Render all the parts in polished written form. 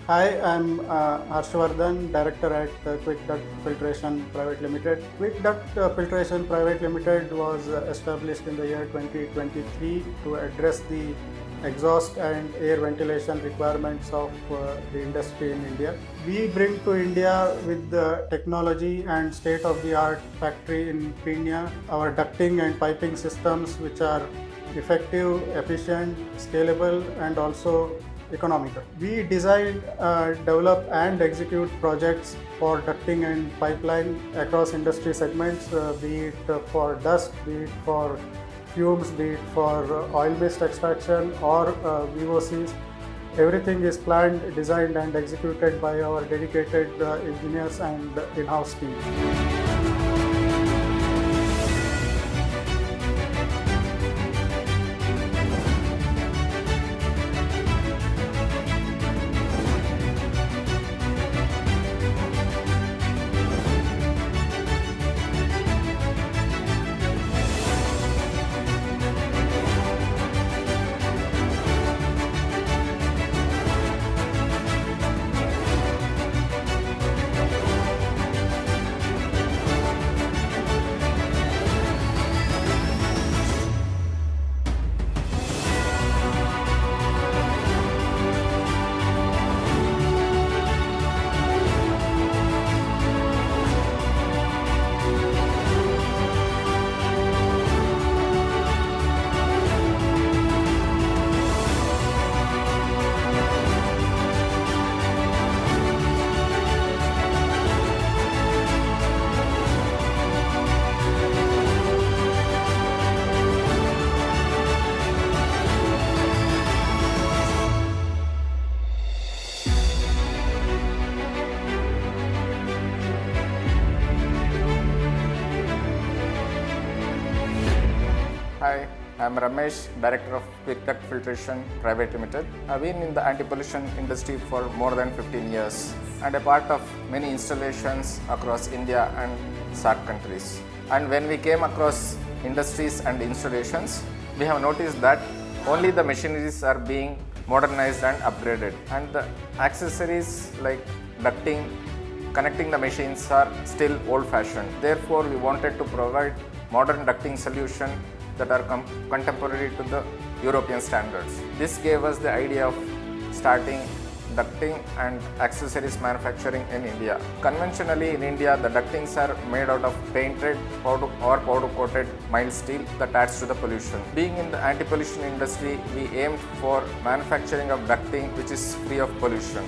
Hi, I'm Harshvardhan, Director at Quickduct Filtration Pvt Limited. Quickduct Filtration Pvt Limited was established in the year 2023 to address the exhaust and air ventilation requirements of the industry in India. We bring to India with the technology and state-of-the-art factory in Pune our ducting and piping systems which are effective, efficient, scalable and also economical. We design, develop and execute projects for ducting and pipeline across industry segments, be it for dust, be it for fumes, be it for oil-based extraction or VOCs. Everything is planned, designed and executed by our dedicated engineers and in-house team. Hi, I am Ramesh, Director of Quickduct Filtration Pvt Limited. I've been in the anti-pollution industry for more than 15 years and a part of many installations across India and SAARC countries. And when we came across industries and installations, we have noticed that only the machineries are being modernized and upgraded, and the accessories like ducting, connecting the machines are still old-fashioned. Therefore, we wanted to provide modern ducting solution that are contemporary to the European standards. This gave us the idea of starting ducting and accessories manufacturing in India. Conventionally in India, the ductings are made out of painted or powder coated mild steel that adds to the pollution. Being in the anti-pollution industry, we aimed for manufacturing of ducting which is free of pollution.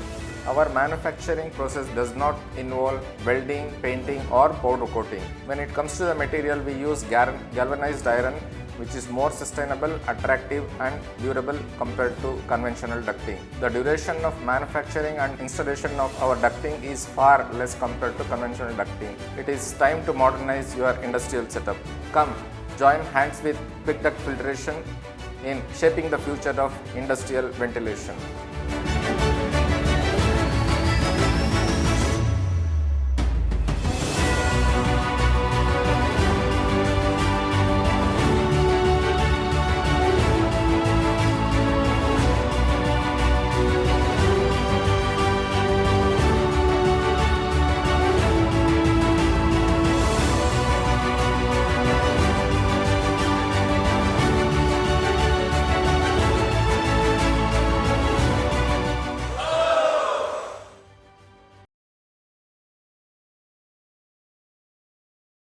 Our manufacturing process does not involve welding, painting or powder coating. When it comes to the material, we use galvanized iron which is more sustainable, attractive and durable compared to conventional ducting. The duration of manufacturing and installation of our ducting is far less compared to conventional ducting. It is time to modernize your industrial setup. Come, join hands with Quickduct Filtration in shaping the future of industrial ventilation.